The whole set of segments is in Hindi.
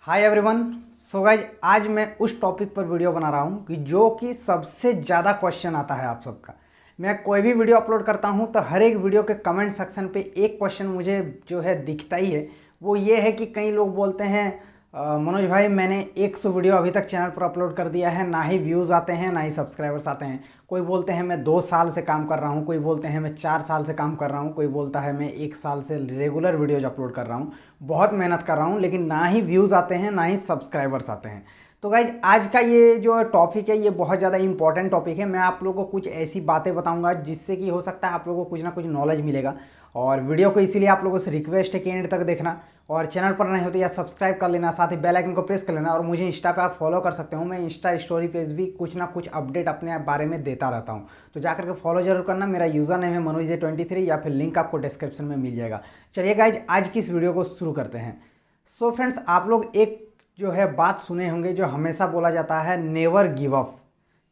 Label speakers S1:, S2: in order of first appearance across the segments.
S1: Hi everyone. सो गाइज आज मैं उस टॉपिक पर वीडियो बना रहा हूँ कि जो कि सबसे ज़्यादा क्वेश्चन आता है आप सबका। मैं कोई भी वीडियो अपलोड करता हूँ तो हर एक वीडियो के कमेंट सेक्शन पे एक क्वेश्चन मुझे जो है दिखता ही है। वो ये है कि कई लोग बोलते हैं मनोज भाई मैंने 100 वीडियो अभी तक चैनल पर अपलोड कर दिया है, ना ही व्यूज़ आते हैं ना ही सब्सक्राइबर्स आते हैं। कोई बोलते हैं मैं 2 साल से काम कर रहा हूँ, कोई बोलते हैं मैं 4 साल से काम कर रहा हूँ, कोई बोलता है मैं 1 साल से रेगुलर वीडियोज अपलोड कर रहा हूँ, बहुत मेहनत कर रहा हूँ, लेकिन ना ही व्यूज़ आते हैं ना ही सब्सक्राइबर्स आते हैं। तो गाइज आज का ये जो टॉपिक है ये बहुत ज़्यादा इंपॉर्टेंट टॉपिक है। मैं आप लोगों को कुछ ऐसी बातें बताऊंगा जिससे कि हो सकता है आप लोगों को कुछ ना कुछ नॉलेज मिलेगा। और वीडियो को इसीलिए आप लोगों से रिक्वेस्ट है कि एंड तक देखना, और चैनल पर नहीं होते या सब्सक्राइब कर लेना, साथ ही बेल आइकन को प्रेस कर लेना। और मुझे इंस्टा पे आप फॉलो कर सकते हो, मैं इंस्टा स्टोरी पेज भी कुछ ना कुछ अपडेट अपने बारे में देता रहता हूँ, तो जाकर के फॉलो जरूर करना। मेरा यूज़र नेम है मनोज23 या फिर लिंक आपको डिस्क्रिप्शन में मिल जाएगा। चलिए गाइज आज की इस वीडियो को शुरू करते हैं। सो फ्रेंड्स, आप लोग एक जो है बात सुने होंगे जो हमेशा बोला जाता है, नेवर गिव अप।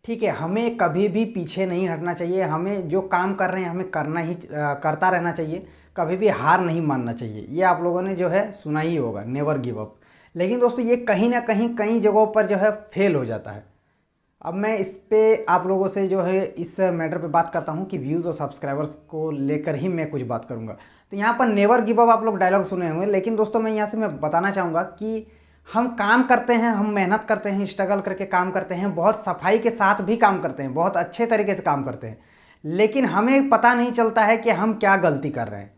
S1: ठीक है, हमें कभी भी पीछे नहीं हटना चाहिए, हमें जो काम कर रहे हैं हमें करता रहना चाहिए, कभी भी हार नहीं मानना चाहिए। ये आप लोगों ने जो है सुना ही होगा, नेवर गिव अप। लेकिन दोस्तों ये कहीं ना कहीं कई जगहों पर जो है फेल हो जाता है। अब मैं इस पे आप लोगों से जो है इस मैटर पे बात करता हूँ कि व्यूज़ और सब्सक्राइबर्स को लेकर ही मैं कुछ बात करूँगा। तो यहाँ पर नेवर गिव अप आप लोग डायलॉग सुने होंगे, लेकिन दोस्तों मैं यहाँ से मैं बताना चाहूँगा कि हम काम करते हैं, हम मेहनत करते हैं, स्ट्रगल करके काम करते हैं, बहुत सफाई के साथ भी काम करते हैं, बहुत अच्छे तरीके से काम करते हैं, लेकिन हमें पता नहीं चलता है कि हम क्या गलती कर रहे हैं।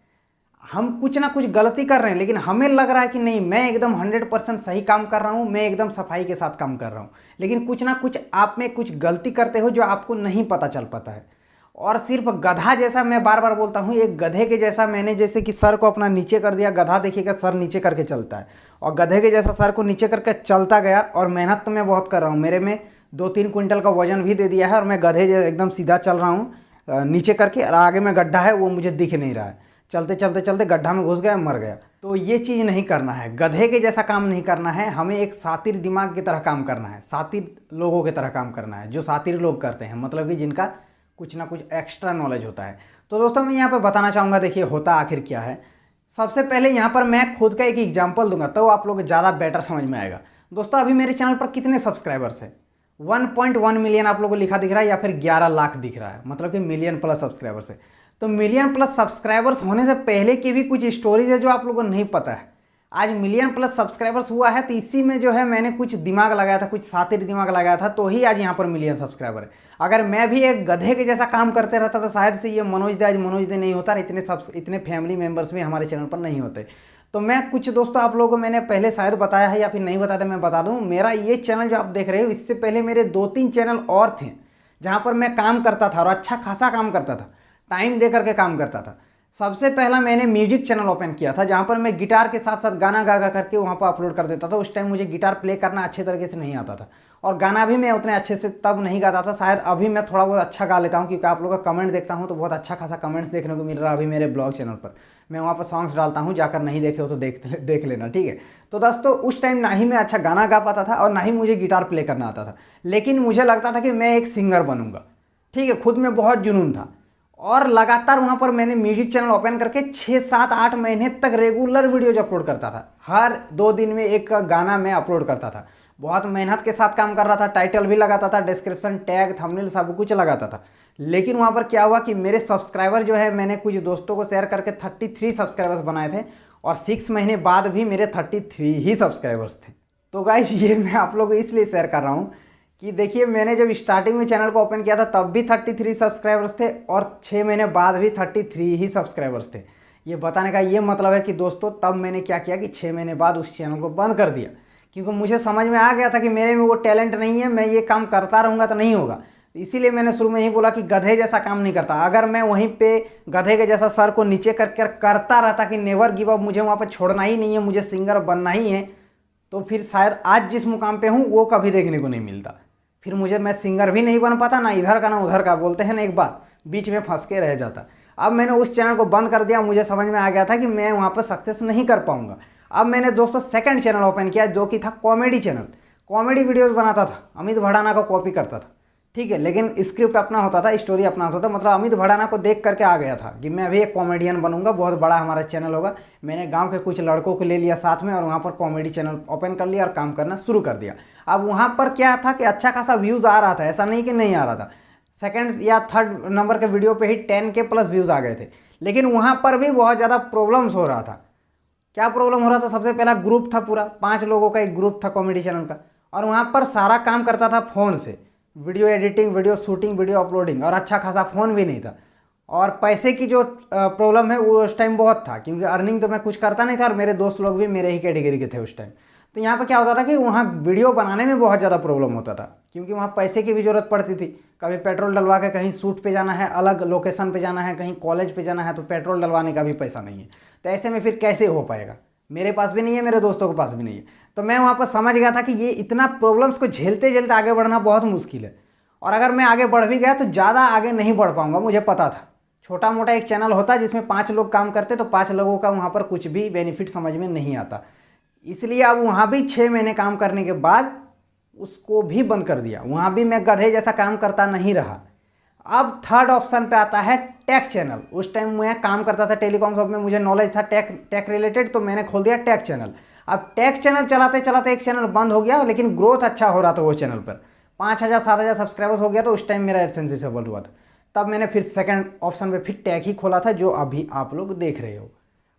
S1: हम कुछ ना कुछ गलती कर रहे हैं, लेकिन हमें लग रहा है कि नहीं मैं एकदम 100% सही काम कर रहा हूँ, मैं एकदम सफाई के साथ काम कर रहा हूँ, लेकिन कुछ ना कुछ आप में कुछ गलती करते हो जो आपको नहीं पता चल पाता है। और सिर्फ गधा जैसा, मैं बार बार बोलता हूँ, एक गधे के जैसा मैंने जैसे कि सर को अपना नीचे कर दिया, गधा देखिएगा सर नीचे करके चलता है, और गधे के जैसा सर को नीचे करके चलता गया। और मेहनत तो मैं बहुत कर रहा हूँ, मेरे में 2-3 क्विंटल का वजन भी दे दिया है, और मैं गधे एकदम सीधा चल रहा हूँ नीचे करके, और आगे में गड्ढा है वो मुझे दिख नहीं रहा है, चलते चलते चलते गड्ढा में घुस गया, मर गया। तो ये चीज़ नहीं करना है, गधे के जैसा काम नहीं करना है, हमें एक सातिर दिमाग की तरह काम करना है, सातिर लोगों की तरह काम करना है, जो सातिर लोग करते हैं, मतलब कि जिनका कुछ ना कुछ एक्स्ट्रा नॉलेज होता है। तो दोस्तों मैं यहाँ पर बताना चाहूँगा, देखिए होता आखिर क्या है। सबसे पहले यहाँ पर मैं खुद का एक एग्जाम्पल दूंगा तो आप लोग ज़्यादा बेटर समझ में आएगा। दोस्तों अभी मेरे चैनल पर कितने सब्सक्राइबर्स है? 1.1 मिलियन आप लोगों को लिखा दिख रहा है, या फिर 11 लाख दिख रहा है, मतलब कि मिलियन प्लस सब्सक्राइबर्स है। तो मिलियन प्लस सब्सक्राइबर्स होने से पहले की भी कुछ स्टोरीज है जो आप लोगों को नहीं पता है। आज मिलियन प्लस सब्सक्राइबर्स हुआ है तो इसी में जो है मैंने कुछ दिमाग लगाया था, कुछ सातिर दिमाग लगाया था, तो ही आज यहाँ पर मिलियन सब्सक्राइबर है। अगर मैं भी एक गधे के जैसा काम करते रहता तो शायद से ये मनोज दे आज मनोज दे नहीं होता, इतने फैमिली मेम्बर्स भी हमारे चैनल पर नहीं होते। तो मैं कुछ दोस्तों आप लोगों को मैंने पहले शायद बताया है या फिर नहीं बताया, मैं बता दूँ, मेरा ये चैनल जो आप देख रहे हो इससे पहले मेरे 2-3 चैनल और थे जहाँ पर मैं काम करता था, और अच्छा खासा काम करता था, टाइम दे करके काम करता था। सबसे पहला मैंने म्यूजिक चैनल ओपन किया था जहाँ पर मैं गिटार के साथ साथ गाना गा करके वहाँ पर अपलोड कर देता था। उस टाइम मुझे गिटार प्ले करना अच्छे तरीके से नहीं आता था, और गाना भी मैं उतने अच्छे से तब नहीं गाता था। शायद अभी मैं थोड़ा बहुत अच्छा गा लेता हूँ, क्योंकि आप लोगों का कमेंट देखता हूँ तो बहुत अच्छा खासा कमेंट्स देखने को मिल रहा है अभी मेरे ब्लॉग चैनल पर। मैं वहाँ पर सॉन्ग्स डालता हूँ, जाकर नहीं देखे हो तो देख लेना, ठीक है। तो दोस्तों उस टाइम ना ही मैं अच्छा गाना गा पाता था और ना ही मुझे गिटार प्ले करना आता था, लेकिन मुझे लगता था कि मैं एक सिंगर बनूंगा, ठीक है। खुद में बहुत जुनून था, और लगातार वहाँ पर मैंने म्यूजिक चैनल ओपन करके 6-7-8 महीने तक रेगुलर वीडियोज अपलोड करता था। हर 2 दिन में एक गाना मैं अपलोड करता था, बहुत मेहनत के साथ काम कर रहा था, टाइटल भी लगाता था, डिस्क्रिप्शन टैग थंबनेल सब कुछ लगाता था। लेकिन वहाँ पर क्या हुआ कि मेरे सब्सक्राइबर जो है, मैंने कुछ दोस्तों को शेयर करके 33 सब्सक्राइबर्स बनाए थे, और 6 महीने बाद भी मेरे 33 ही सब्सक्राइबर्स थे। तो गाइस ये मैं आप लोगों को इसलिए शेयर कर रहा हूँ कि देखिए मैंने जब स्टार्टिंग में चैनल को ओपन किया था तब भी 33 सब्सक्राइबर्स थे, और 6 महीने बाद भी 33 ही सब्सक्राइबर्स थे। ये बताने का ये मतलब है कि दोस्तों तब मैंने क्या किया कि 6 महीने बाद उस चैनल को बंद कर दिया, क्योंकि मुझे समझ में आ गया था कि मेरे में वो टैलेंट नहीं है, मैं ये काम करता रहूँगा तो नहीं होगा। इसीलिए मैंने शुरू में ही बोला कि गधे जैसा काम नहीं करता। अगर मैं वहीं पे गधे के जैसा सर को नीचे करता रहता कि नेवर गिव अप, मुझे वहाँ पर छोड़ना ही नहीं है, मुझे सिंगर बनना ही है, तो फिर शायद आज जिस मुकाम पे हूँ वो कभी देखने को नहीं मिलता। फिर मैं सिंगर भी नहीं बन पाता, ना इधर का ना उधर का, बोलते हैं ना एक बात, बीच में फंस के रह जाता। अब मैंने उस चैनल को बंद कर दिया, मुझे समझ में आ गया था कि मैं वहाँ पर सक्सेस नहीं कर पाऊंगा। अब मैंने दोस्तों सेकंड चैनल ओपन किया जो कि था कॉमेडी चैनल, कॉमेडी वीडियोस बनाता था, अमित भड़ाना को कॉपी करता था, ठीक है, लेकिन स्क्रिप्ट अपना होता था, स्टोरी अपना होता था। मतलब अमित भड़ाना को देख करके आ गया था कि मैं अभी एक कॉमेडियन बनूंगा, बहुत बड़ा हमारा चैनल होगा। मैंने गांव के कुछ लड़कों को ले लिया साथ में और वहाँ पर कॉमेडी चैनल ओपन कर लिया और काम करना शुरू कर दिया। अब वहाँ पर क्या था कि अच्छा खासा व्यूज़ आ रहा था, ऐसा नहीं कि नहीं आ रहा था। सेकेंड या थर्ड नंबर के वीडियो पे ही 10K प्लस व्यूज़ आ गए थे। लेकिन वहाँ पर भी बहुत ज़्यादा प्रॉब्लम्स हो रहा था। क्या प्रॉब्लम हो रहा था? सबसे पहला ग्रुप था, पूरा 5 लोगों का एक ग्रुप था कॉमेडी चैनल का, और वहाँ पर सारा काम करता था फ़ोन से, video editing, video shooting, video uploading, और अच्छा खासा फ़ोन भी नहीं था। और पैसे की जो प्रॉब्लम है वो उस टाइम बहुत था, क्योंकि अर्निंग तो मैं कुछ करता नहीं था और मेरे दोस्त लोग भी मेरे ही कैटेगरी के थे उस टाइम। तो यहाँ पर क्या होता था कि वहाँ वीडियो बनाने में बहुत ज़्यादा प्रॉब्लम होता था, क्योंकि वहाँ पैसे की भी ज़रूरत पड़ती थी। कभी पेट्रोल डलवा के कहीं शूट पे जाना है, अलग लोकेशन पे जाना है, कहीं कॉलेज पे जाना है, तो पेट्रोल डलवाने का भी पैसा नहीं है। तो ऐसे में फिर कैसे हो पाएगा? मेरे पास भी नहीं है, मेरे दोस्तों के पास भी नहीं है। तो मैं वहाँ पर समझ गया था कि ये इतना प्रॉब्लम्स को झेलते झेलते आगे बढ़ना बहुत मुश्किल है, और अगर मैं आगे बढ़ भी गया तो ज़्यादा आगे नहीं बढ़ पाऊँगा। मुझे पता था छोटा मोटा एक चैनल होता जिसमें 5 लोग काम करते, तो 5 लोगों का वहाँ पर कुछ भी बेनिफिट समझ में नहीं आता। इसलिए अब वहाँ भी 6 महीने काम करने के बाद उसको भी बंद कर दिया। वहाँ भी मैं गधे जैसा काम करता नहीं रहा। अब थर्ड ऑप्शन पे आता है टेक चैनल। उस टाइम मैं काम करता था टेलीकॉम शॉप में, मुझे नॉलेज था टेक रिलेटेड, तो मैंने खोल दिया टेक चैनल। अब टेक चैनल चलाते चलाते एक चैनल बंद हो गया, लेकिन ग्रोथ अच्छा हो रहा था वो चैनल पर। 5,000 7,000 सब्सक्राइबर्स हो गया, तो उस टाइम मेरा एडसेंस डिसेबल हुआ था। तब मैंने फिर सेकंड ऑप्शन पे फिर टेक ही खोला था, जो अभी आप लोग देख रहे हो।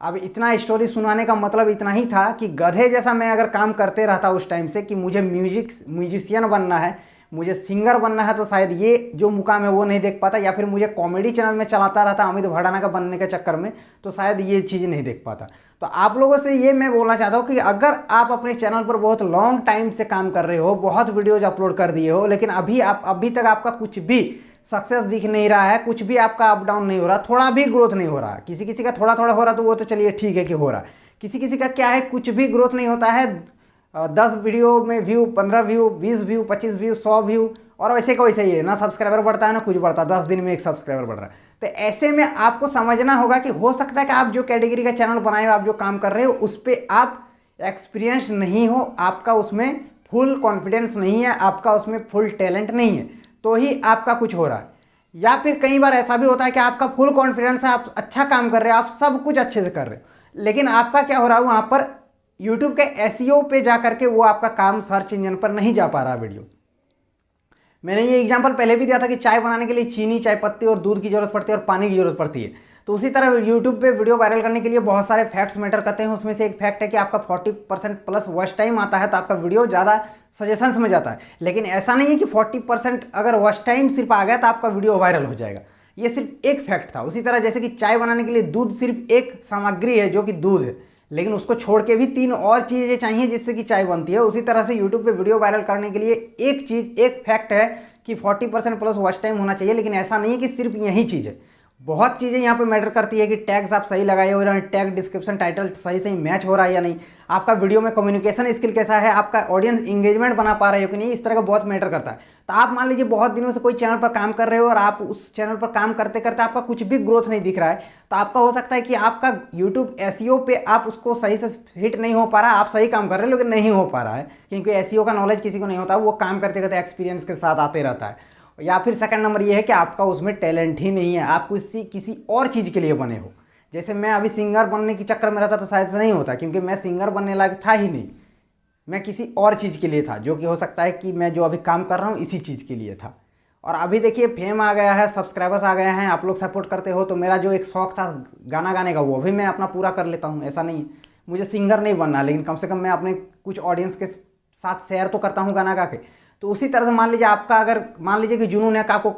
S1: अब इतना स्टोरी सुनाने का मतलब इतना ही था कि गधे जैसा मैं अगर काम करते रहता उस टाइम से कि मुझे म्यूजिशियन बनना है, मुझे सिंगर बनना है, तो शायद ये जो मुकाम है वो नहीं देख पाता, या फिर मुझे कॉमेडी चैनल में चलाता रहता अमित भड़ाना का बनने के चक्कर में, तो शायद ये चीज़ नहीं देख पाता। तो आप लोगों से ये मैं बोलना चाहता हूँ कि अगर आप अपने चैनल पर बहुत लॉन्ग टाइम से काम कर रहे हो, बहुत वीडियोज अपलोड कर दिए हो, लेकिन अभी तक आपका कुछ भी सक्सेस दिख नहीं रहा है, कुछ भी आपका अप डाउन नहीं हो रहा, थोड़ा भी ग्रोथ नहीं हो रहा, किसी किसी का थोड़ा थोड़ा हो रहा तो वो तो चलिए ठीक है कि हो रहा, किसी किसी का क्या है कुछ भी ग्रोथ नहीं होता है। 10 वीडियो में view, 15 view, 20 view, 25 view, 100 view, और वैसे का वैसे ही है, ना सब्सक्राइबर बढ़ता है ना कुछ बढ़ता है, 10 दिन में एक सब्सक्राइबर बढ़ रहा है। तो ऐसे में आपको समझना होगा कि हो सकता है कि आप जो कैटेगरी का चैनल बनाए हो, आप जो काम कर रहे हो, उस पर आप एक्सपीरियंस नहीं हो, आपका उसमें फुल कॉन्फिडेंस नहीं है, आपका उसमें फुल टैलेंट नहीं है, तो ही आपका कुछ हो रहा है। या फिर कई बार ऐसा भी होता है कि आपका फुल कॉन्फिडेंस है, आप अच्छा काम कर रहे हो, आप सब कुछ अच्छे से कर रहे हो, लेकिन आपका क्या हो रहा है वहाँ पर यूट्यूब के एसईओ पे जा करके वो आपका काम सर्च इंजन पर नहीं जा पा रहा वीडियो। मैंने ये एग्जांपल पहले भी दिया था कि चाय बनाने के लिए चीनी, चाय पत्ती और दूध की जरूरत पड़ती है और पानी की जरूरत पड़ती है। तो उसी तरह यूट्यूब पे वीडियो वायरल करने के लिए बहुत सारे फैक्ट्स मैटर करते हैं। उसमें से एक फैक्ट है कि आपका 40% प्लस वॉच टाइम आता है, तो आपका वीडियो ज़्यादा सजेशंस में जाता है। लेकिन ऐसा नहीं है कि 40% अगर वॉच टाइम सिर्फ आ गया तो आपका वीडियो वायरल हो जाएगा। ये सिर्फ एक फैक्ट था। उसी तरह जैसे कि चाय बनाने के लिए दूध सिर्फ एक सामग्री है जो कि दूध है, लेकिन उसको छोड़ के भी 3 और चीज़ें चाहिए जिससे कि चाय बनती है। उसी तरह से यूट्यूब पे वीडियो वायरल करने के लिए एक चीज़, एक फैक्ट है कि 40% प्लस वॉच टाइम होना चाहिए, लेकिन ऐसा नहीं है कि सिर्फ यही चीज़ है। बहुत चीज़ें यहाँ पे मैटर करती है कि टैग्स आप सही लगाए हो या नहीं, टैग डिस्क्रिप्शन टाइटल सही सही मैच हो रहा है या नहीं, आपका वीडियो में कम्युनिकेशन स्किल कैसा है, आपका ऑडियंस इंगेजमेंट बना पा रहे हो कि नहीं, इस तरह का बहुत मैटर करता है। तो आप मान लीजिए बहुत दिनों से कोई चैनल पर काम कर रहे हो और आप उस चैनल पर काम करते करते आपका कुछ भी ग्रोथ नहीं दिख रहा है, तो आपका हो सकता है कि आपका यूट्यूब एसईओ पे आप उसको सही से हिट नहीं हो पा रहा है। आप सही काम कर रहे हो लेकिन नहीं हो पा रहा है, क्योंकि एसईओ का नॉलेज किसी को नहीं होता, वो काम करते करते एक्सपीरियंस के साथ आते रहता है। या फिर सेकंड नंबर ये है कि आपका उसमें टैलेंट ही नहीं है, आप किसी और चीज़ के लिए बने हो। जैसे मैं अभी सिंगर बनने के चक्कर में रहता तो शायद से नहीं होता, क्योंकि मैं सिंगर बनने लायक था ही नहीं, मैं किसी और चीज़ के लिए था, जो कि हो सकता है कि मैं जो अभी काम कर रहा हूँ इसी चीज़ के लिए था। और अभी देखिए फेम आ गया है, सब्सक्राइबर्स आ गए हैं, आप लोग सपोर्ट करते हो, तो मेरा जो एक शौक था गाना गाने का वो भी मैं अपना पूरा कर लेता हूँ। ऐसा नहीं है मुझे सिंगर नहीं बनना, लेकिन कम से कम मैं अपने कुछ ऑडियंस के साथ शेयर तो करता हूँ गाना गा के। तो उसी तरह से मान लीजिए आपका अगर मान लीजिए कि जुनून है कि आपको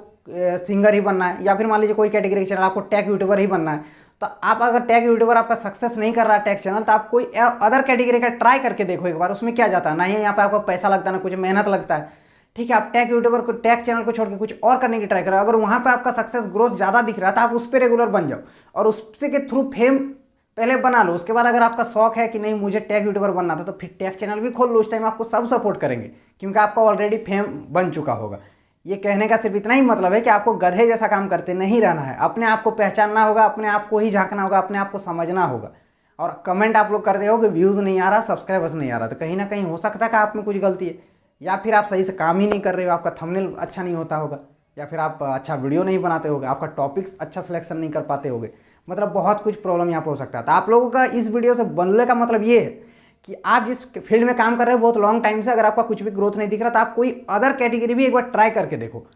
S1: सिंगर ही बनना है, या फिर मान लीजिए कोई कैटेगरी चैनल आपको टेक यूट्यूबर ही बनना है, तो आप अगर टेक यूट्यूबर आपका सक्सेस नहीं कर रहा है टेक चैनल, तो आप कोई अदर कैटेगरी का ट्राई करके देखो एक बार, उसमें क्या जाता है ना, ही यहाँ पे आपको पैसा लगता है ना कुछ मेहनत लगता है। ठीक है, आप टेक यूट्यूबर को, टेक चैनल को छोड़ के कुछ और करने की ट्राई करो। अगर वहाँ पर आपका सक्सेस ग्रोथ ज़्यादा दिख रहा है तो आप उस पर रेगुलर बन जाओ और उससे के थ्रू फेम पहले बना लो। उसके बाद अगर आपका शौक है कि नहीं मुझे टेक यूट्यूबर बनना था, तो फिर टेक चैनल भी खोल लो। उस टाइम आपको सब सपोर्ट करेंगे, क्योंकि आपका ऑलरेडी फेम बन चुका होगा। ये कहने का सिर्फ इतना ही मतलब है कि आपको गधे जैसा काम करते नहीं रहना है, अपने आप को पहचानना होगा, अपने आप को ही झांकना होगा, अपने आप को समझना होगा। और कमेंट आप लोग करते हो कि व्यूज़ नहीं आ रहा, सब्सक्राइबर्स नहीं आ रहा, तो कहीं ना कहीं हो सकता है कि आप में कुछ गलती है, या फिर आप सही से काम ही नहीं कर रहे हो, आपका थंबनेल अच्छा नहीं होता होगा, या फिर आप अच्छा वीडियो नहीं बनाते होगे, आपका टॉपिक्स अच्छा सिलेक्शन नहीं कर पाते होगे, मतलब बहुत कुछ प्रॉब्लम यहाँ पे हो सकता है। तो आप लोगों का इस वीडियो से बनने का मतलब ये है कि आप जिस फील्ड में काम कर रहे हो बहुत लॉन्ग टाइम से, अगर आपका कुछ भी ग्रोथ नहीं दिख रहा तो आप कोई अदर कैटेगरी भी एक बार ट्राई करके देखो,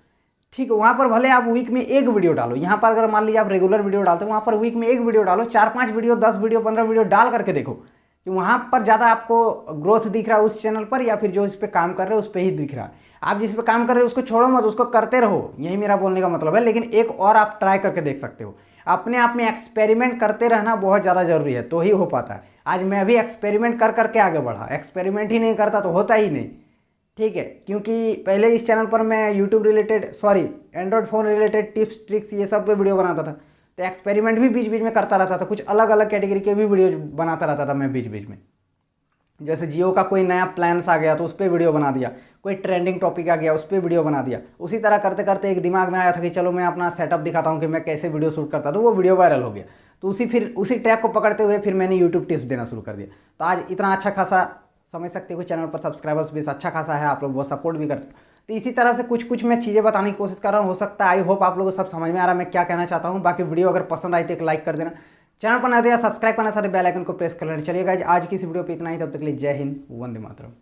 S1: ठीक है। वहाँ पर भले आप वीक में एक वीडियो डालो, यहाँ पर अगर मान लीजिए आप रेगुलर वीडियो डालते हो, वहाँ पर वीक में एक वीडियो डालो, 4-5 वीडियो, 10 वीडियो, 15 वीडियो डाल करके देखो कि वहाँ पर ज़्यादा आपको ग्रोथ दिख रहा है उस चैनल पर, या फिर जो इस पर काम कर रहे हो उस पर ही दिख रहा है। आप जिस पे काम कर रहे हो उसको छोड़ो मत, उसको करते रहो, यही मेरा बोलने का मतलब है। लेकिन एक और आप ट्राई करके देख सकते हो। अपने आप में एक्सपेरिमेंट करते रहना बहुत ज़्यादा जरूरी है, तो ही हो पाता है। आज मैं भी एक्सपेरिमेंट कर करके आगे बढ़ा, एक्सपेरिमेंट ही नहीं करता तो होता ही नहीं, ठीक है। क्योंकि पहले इस चैनल पर मैं YouTube related, sorry Android phone related tips tricks ये सब पे वीडियो बनाता था, तो एक्सपेरिमेंट भी बीच बीच में करता रहता था, कुछ अलग अलग कैटेगरी के भी वीडियो बनाता रहता था मैं बीच बीच में। जैसे जियो का कोई नया प्लान्स आ गया तो उस पर वीडियो बना दिया, कोई ट्रेंडिंग टॉपिक आ गया उस पर वीडियो बना दिया। उसी तरह करते करते एक दिमाग में आया था कि चलो मैं अपना सेटअप दिखाता हूँ कि मैं कैसे वीडियो शूट करता, तो वो वीडियो वायरल हो गया। तो उसी ट्रैक को पकड़ते हुए फिर मैंने यूट्यूब टिप्स देना शुरू कर दिया। तो आज इतना अच्छा खासा समझ सकते हो कि चैनल पर सब्सक्राइबर्स भी अच्छा खासा है, आप लोग बहुत सपोर्ट भी करते हो। तो इसी तरह से कुछ कुछ मैं चीज़ें बताने की कोशिश कर रहा हूँ। हो सकता है, आई होप आप लोगों को सब समझ में आ रहा है मैं क्या कहना चाहता हूँ। बाकी वीडियो अगर पसंद आई तो एक लाइक कर देना, चैनल पर नया तो सब्सक्राइब करना, सारे बेल आइकन को प्रेस कर लेना। चलिए गाइस, आज की इस वीडियो पे इतना ही, तब तक के लिए जय हिंद, वंदे मातरम।